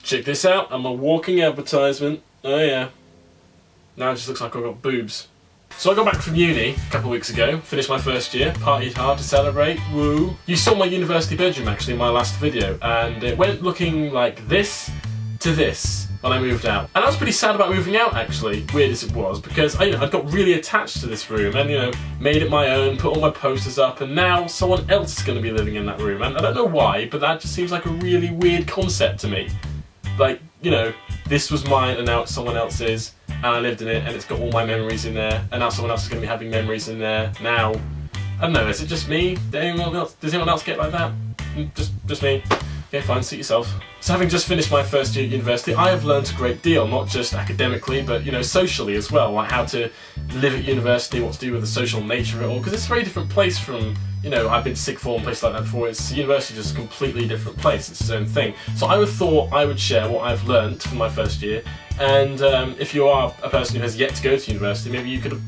Check this out, I'm a walking advertisement. Oh yeah. Now it just looks like I've got boobs. So I got back from uni a couple of weeks ago, finished my first year, partied hard to celebrate, woo. You saw my university bedroom actually in my last video, and it went looking like this to this when I moved out. And I was pretty sad about moving out actually, weird as it was, because I'd got really attached to this room and made it my own, put all my posters up, and now someone else is going to be living in that room. And I don't know why, but that just seems like a really weird concept to me. Like, this was mine and now it's someone else's, and I lived in it and it's got all my memories in there, and now someone else is going to be having memories in there now. I don't know, is it just me? Does anyone else get like that? Just me? Okay, fine, suit yourself. So having just finished my first year at university, I have learned a great deal, not just academically, but socially as well, like how to live at university, what to do with the social nature of it all, because it's a very different place from, I've been to sixth form, places like that before. It's university, just a completely different place, it's its own thing. So I thought I would share what I've learned from my first year, and if you are a person who has yet to go to university, maybe you could,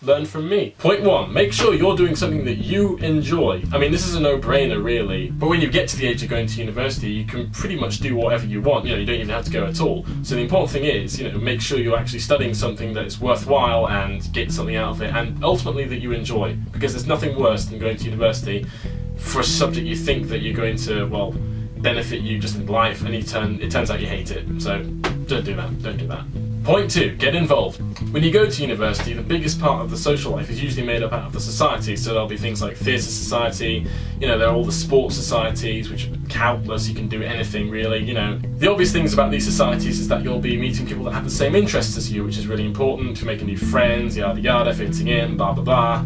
learn from me. Point 1, make sure you're doing something that you enjoy. I mean, this is a no-brainer really, but when you get to the age of going to university, you can pretty much do whatever you want, you don't even have to go at all. So the important thing is, make sure you're actually studying something that is worthwhile and get something out of it, and ultimately that you enjoy, because there's nothing worse than going to university for a subject you think that you're going to, benefit you just in life, and it turns out you hate it. So don't do that. Point 2, get involved. When you go to university, the biggest part of the social life is usually made up out of the society, so there'll be things like theatre society, there are all the sports societies, which are countless, you can do anything really, The obvious things about these societies is that you'll be meeting people that have the same interests as you, which is really important, to making new friends, yada yada, fitting in, blah blah blah.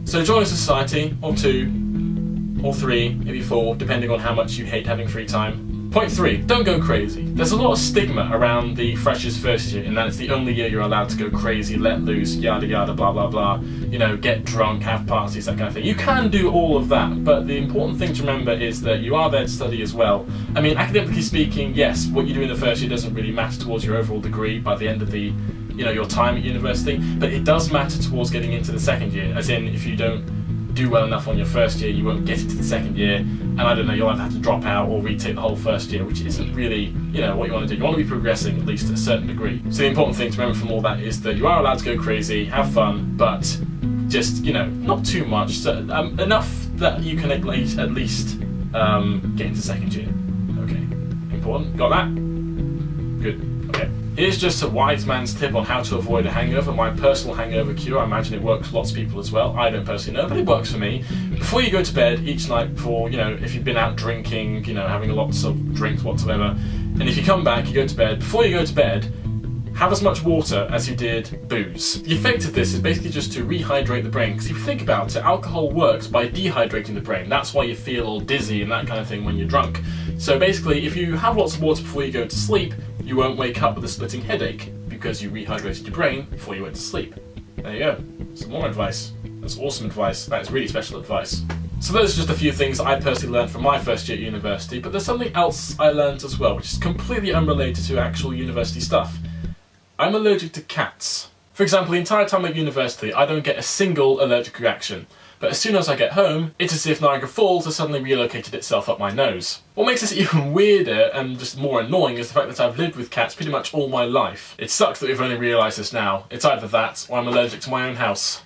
So join a society, or 2, or 3, maybe 4, depending on how much you hate having free time. Point 3, don't go crazy. There's a lot of stigma around the freshers' first year, in that it's the only year you're allowed to go crazy, let loose, yada yada, blah blah blah, get drunk, have parties, that kind of thing. You can do all of that, but the important thing to remember is that you are there to study as well. I mean, academically speaking, yes, what you do in the first year doesn't really matter towards your overall degree by the end of the, your time at university, but it does matter towards getting into the second year, as in, if you don't do well enough on your first year, you won't get into the second year, and I don't know, you'll either have to drop out or retake the whole first year, which isn't really, what you want to do. You want to be progressing at least to a certain degree. So the important thing to remember from all that is that you are allowed to go crazy, have fun, but just, not too much, so, enough that you can at least get into second year. Okay, important. Got that? Good. Okay. Here's just a wise man's tip on how to avoid a hangover, my personal hangover cure. I imagine it works for lots of people as well. I don't personally know, but it works for me. Before you go to bed each night, before, if you've been out drinking, having lots of drinks whatsoever, and if you come back, you go to bed, before you go to bed, have as much water as you did booze. The effect of this is basically just to rehydrate the brain, because if you think about it, alcohol works by dehydrating the brain. That's why you feel all dizzy and that kind of thing when you're drunk. So basically, if you have lots of water before you go to sleep, you won't wake up with a splitting headache, because you rehydrated your brain before you went to sleep. There you go. Some more advice. That's awesome advice. That is really special advice. So those are just a few things that I personally learned from my first year at university, but there's something else I learned as well, which is completely unrelated to actual university stuff. I'm allergic to cats. For example, the entire time at university, I don't get a single allergic reaction. But as soon as I get home, it's as if Niagara Falls has suddenly relocated itself up my nose. What makes this even weirder and just more annoying is the fact that I've lived with cats pretty much all my life. It sucks that we've only realised this now. It's either that, or I'm allergic to my own house.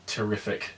Terrific.